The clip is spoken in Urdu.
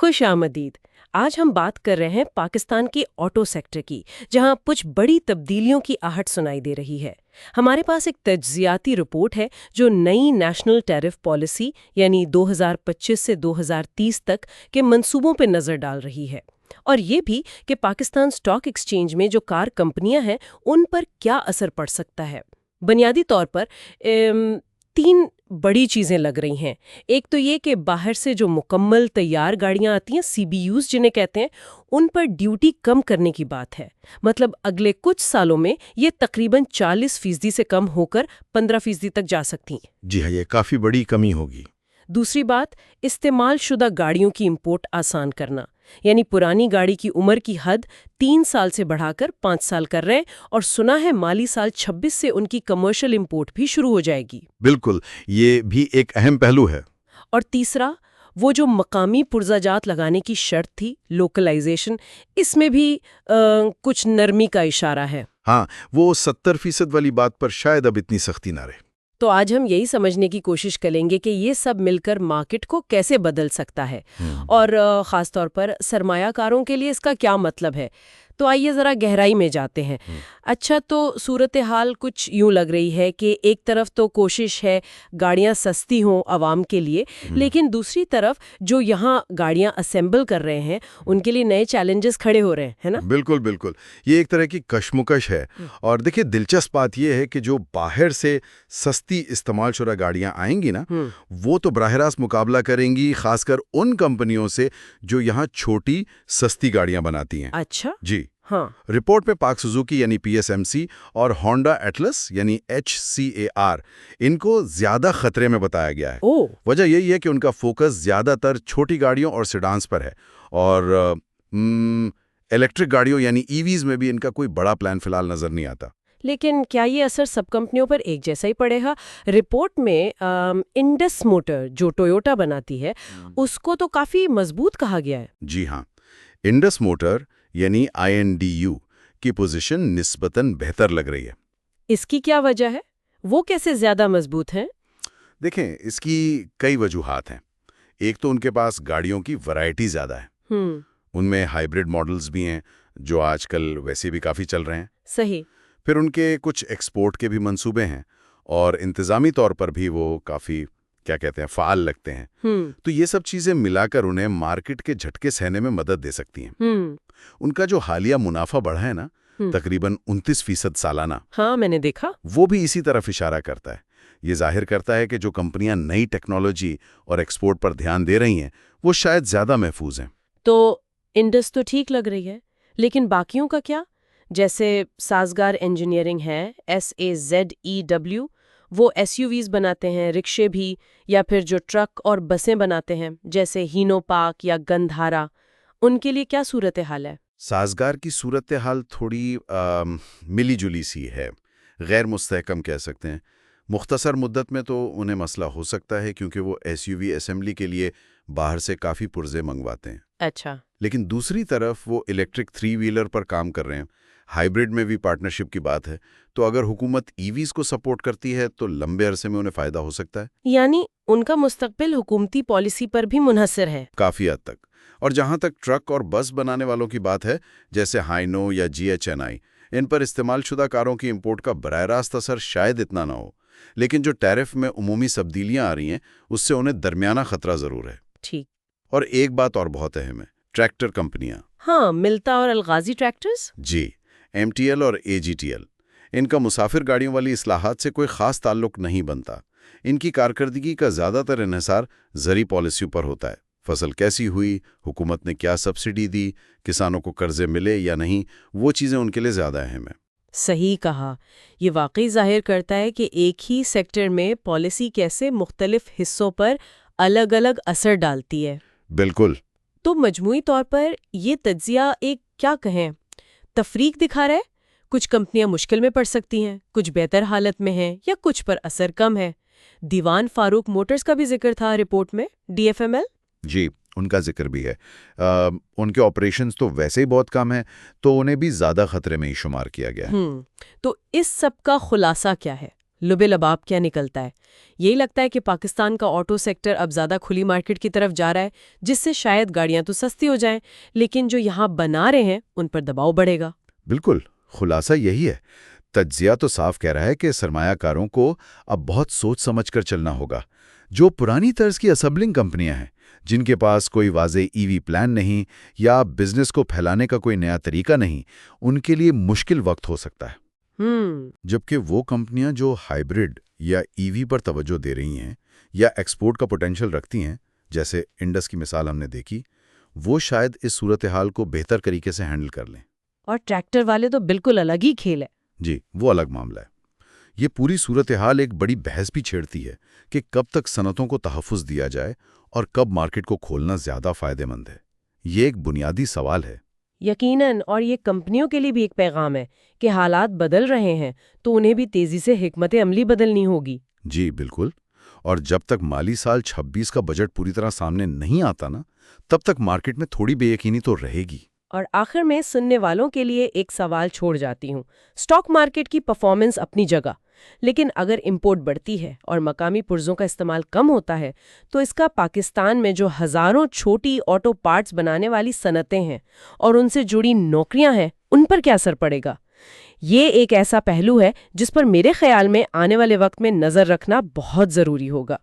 خوش آمدید۔ آج ہم بات کر رہے ہیں پاکستان کے آٹو سیکٹر کی، جہاں کچھ بڑی تبدیلیوں کی آہٹ سنائی دے رہی ہے۔ ہمارے پاس ایک تجزیاتی رپورٹ ہے جو نئی نیشنل ٹیرف پالیسی یعنی 2025 سے 2030 تک کے منصوبوں پہ نظر ڈال رہی ہے، اور یہ بھی کہ پاکستان اسٹاک ایکسچینج میں جو کار کمپنیاں ہیں ان پر کیا اثر پڑ سکتا ہے۔ بنیادی طور پر تین بڑی چیزیں لگ رہی ہیں۔ ایک تو یہ کہ باہر سے جو مکمل تیار گاڑیاں آتی ہیں CBUs جنہیں کہتے ہیں، ان پر ڈیوٹی کم کرنے کی بات ہے۔ مطلب اگلے کچھ سالوں میں یہ تقریباً 40% سے کم ہو کر 15% تک جا سکتی ہیں۔ جی ہاں، یہ کافی بڑی کمی ہوگی۔ دوسری بات، استعمال شدہ گاڑیوں کی امپورٹ آسان کرنا، یعنی پرانی گاڑی کی عمر کی حد 3 سال سے بڑھا کر 5 سال کر رہے ہیں، اور سنا ہے مالی سال 26 سے ان کی کمرشل امپورٹ بھی شروع ہو جائے گی۔ بالکل، یہ بھی ایک اہم پہلو ہے۔ اور تیسرا، وہ جو مقامی پرزہ جات لگانے کی شرط تھی، لوکلائزیشن، اس میں بھی کچھ نرمی کا اشارہ ہے۔ ہاں، وہ 70% والی بات پر شاید اب اتنی سختی نہ رہے۔ تو آج ہم یہی سمجھنے کی کوشش کریں گے کہ یہ سب مل کر مارکیٹ کو کیسے بدل سکتا ہے، اور خاص طور پر سرمایہ کاروں کے لیے اس کا کیا مطلب ہے۔ تو آئیے ذرا گہرائی میں جاتے ہیں۔ اچھا، تو صورتحال کچھ یوں لگ رہی ہے کہ ایک طرف تو کوشش ہے گاڑیاں سستی ہوں عوام کے لیے، لیکن دوسری طرف جو یہاں گاڑیاں اسمبل کر رہے ہیں ان کے لیے نئے چیلنجز کھڑے ہو رہے ہیں، ہے نا؟ بالکل بالکل، یہ ایک طرح کی کشمکش ہے۔ اور دیکھیں، دلچسپ بات یہ ہے کہ جو باہر سے سستی استعمال شدہ گاڑیاں آئیں گی نا، وہ تو براہ راست مقابلہ کریں گی خاص کر ان کمپنیوں سے جو یہاں چھوٹی سستی گاڑیاں بناتی ہیں۔ اچھا جی ہاں، رپورٹ میں پاک سوزوکی یعنی PSMC اور ہونڈا ایٹلس یعنی HCAR ان کو زیادہ خطرے میں بتایا گیا ہے۔ وجہ یہی ہے کہ ان کا فوکس زیادہ تر چھوٹی گاڑیوں اور سیڈانز پر ہے، اور الیکٹرک گاڑیوں یعنی EVs میں بھی ان کا کوئی بڑا پلان فی الحال نظر نہیں آتا۔ لیکن کیا یہ اثر سب کمپنیوں پر ایک جیسا ہی پڑے گا؟ رپورٹ میں انڈس موٹر جو ٹویوٹا بناتی ہے اس کو تو کافی مضبوط کہا گیا ہے۔ جی ہاں، انڈس موٹر یعنی INDU کی پوزیشن نسبتاً بہتر لگ رہی ہے۔ اس کی کیا وجہ ہے؟ وہ کیسے زیادہ مضبوط ہیں؟ دیکھیں، اس کی کئی وجوہات ہیں۔ ایک تو ان کے پاس گاڑیوں کی ورائٹی زیادہ ہے، ان میں ہائیبرڈ ماڈلز بھی ہیں جو آج کل ویسے بھی کافی چل رہے ہیں۔ صحیح۔ پھر ان کے کچھ ایکسپورٹ کے بھی منصوبے ہیں، اور انتظامی طور پر بھی وہ کافی فعال لگتے ہیں۔ تو یہ سب چیزیں ملا کر انہیں مارکیٹ کے جھٹکے سہنے میں مدد دے سکتی ہیں۔ ان کا جو حالیہ منافع بڑھا ہے نا، تقریباً 29% سالانہ، ہاں میں نے دیکھا، وہ بھی اسی طرف اشارہ کرتا ہے۔ یہ ظاہر کرتا ہے کہ جو کمپنیاں نئی ٹیکنالوجی اور ایکسپورٹ پر دھیان دے رہی ہیں وہ شاید زیادہ محفوظ ہیں۔ تو انڈس تو ٹھیک لگ رہی ہے، لیکن باقیوں کا کیا؟ جیسے سازگار انجینئرنگ ہے، SAZEW، وہ SUVs بناتے ہیں، رکشے بھی، یا پھر جو ٹرک اور بسیں بناتے ہیں جیسے ہینو پاک یا گندھارا، ان کے لیے کیا صورتحال ہے؟ سازگار کی صورتحال تھوڑی ملی جلی سی ہے، غیر مستحکم کہہ سکتے ہیں۔ مختصر مدت میں تو انہیں مسئلہ ہو سکتا ہے کیونکہ وہ SUV اسمبلی کے لیے باہر سے کافی پرزے منگواتے ہیں۔ اچھا، لیکن دوسری طرف وہ الیکٹرک 3 ویلر پر کام کر رہے ہیں، ہائیبرڈ میں بھی پارٹنرشپ کی بات ہے، تو اگر حکومت EVs کو سپورٹ کرتی ہے تو لمبے عرصے میں انہیں فائدہ ہو سکتا ہے۔ یعنی ان کا مستقبل حکومتی پالیسی پر بھی منحصر ہے کافی حد تک۔ اور جہاں تک ٹرک اور بس بنانے والوں کی بات ہے، جیسے ہائنو یا GHNI، ان پر استعمال شدہ کاروں کی امپورٹ کا براہ راست اثر شاید اتنا نہ ہو، لیکن جو ٹیرف میں عمومی تبدیلیاں آ رہی ہیں اس سے انہیں درمیانہ خطرہ ضرور ہے۔ ٹھیک۔ اور ایک بات اور بہت اہم ہے، ٹریکٹر کمپنیاں۔ ہاں، ملتا اور الغازی ٹریکٹرز۔ جی، MTL اور AGTL، ان کا مسافر گاڑیوں والی اصلاحات سے کوئی خاص تعلق نہیں بنتا۔ ان کی کارکردگی کا زیادہ تر انحصار زرعی پالیسیوں پر ہوتا ہے۔ فصل کیسی ہوئی، حکومت نے کیا سبسڈی دی، کسانوں کو قرضے ملے یا نہیں، وہ چیزیں ان کے لیے زیادہ اہم ہیں۔ صحیح کہا۔ یہ واقعی ظاہر کرتا ہے کہ ایک ہی سیکٹر میں پالیسی کیسے مختلف حصوں پر الگ الگ اثر ڈالتی ہے۔ بالکل۔ تو مجموعی طور پر یہ تجزیہ ایک کیا کہیں تفریق دکھا رہا ہے۔ کچھ کمپنیاں مشکل میں پڑ سکتی ہیں، کچھ بہتر حالت میں ہیں، یا کچھ پر اثر کم ہے۔ دیوان فاروق موٹرز کا بھی ذکر تھا رپورٹ میں، DFML۔ جی، ان کا ذکر بھی ہے۔ ان کے آپریشنز تو ویسے ہی بہت کم ہیں، تو انہیں بھی زیادہ خطرے میں ہی شمار کیا گیا ہے۔ تو اس سب کا خلاصہ کیا ہے؟ لب لباب کیا نکلتا ہے؟ یہی لگتا ہے کہ پاکستان کا آٹو سیکٹر اب زیادہ کھلی مارکیٹ کی طرف جا رہا ہے، جس سے شاید گاڑیاں تو سستی ہو جائیں، لیکن جو یہاں بنا رہے ہیں ان پر دباؤ بڑھے گا۔ بالکل، خلاصہ یہی ہے۔ تجزیہ تو صاف کہہ رہا ہے کہ سرمایہ کاروں کو اب بہت سوچ سمجھ کر چلنا ہوگا۔ جو پرانی طرز کی اسمبلنگ کمپنیاں ہیں، جن کے پاس کوئی واضح ای وی پلان نہیں یا بزنس کو پھیلانے کا کوئی نیا طریقہ نہیں، ان کے لیے مشکل وقت ہو سکتا ہے۔ جبکہ وہ کمپنیاں جو ہائیبرڈ یا ای وی پر توجہ دے رہی ہیں یا ایکسپورٹ کا پوٹینشیل رکھتی ہیں، جیسے انڈس کی مثال ہم نے دیکھی، وہ شاید اس صورتحال کو بہتر طریقے سے ہینڈل کر لیں۔ اور ٹریکٹر والے تو بالکل الگ ہی کھیل ہے۔ جی، وہ الگ معاملہ ہے۔ یہ پوری صورتحال ایک بڑی بحث بھی چھیڑتی ہے کہ کب تک صنعتوں کو تحفظ دیا جائے اور کب مارکیٹ کو کھولنا زیادہ فائدہ مند ہے۔ یہ ایک بنیادی سوال ہے۔ یقیناً، اور یہ کمپنیوں کے لیے بھی ایک پیغام ہے کہ حالات بدل رہے ہیں تو انہیں بھی تیزی سے حکمت عملی بدلنی ہوگی۔ جی بالکل، اور جب تک مالی سال 26 کا بجٹ پوری طرح سامنے نہیں آتا نا، تب تک مارکیٹ میں تھوڑی بے یقینی تو رہے گی۔ اور آخر میں سننے والوں کے لیے ایک سوال چھوڑ جاتی ہوں۔ سٹاک مارکیٹ کی پرفارمنس اپنی جگہ، لیکن اگر امپورٹ بڑھتی ہے اور مقامی پرزوں کا استعمال کم ہوتا ہے تو اس کا پاکستان میں جو ہزاروں چھوٹی آٹو پارٹس بنانے والی صنعتیں ہیں اور ان سے جڑی نوکریاں ہیں، ان پر کیا اثر پڑے گا؟ یہ ایک ایسا پہلو ہے جس پر میرے خیال میں آنے والے وقت میں نظر رکھنا بہت ضروری ہوگا۔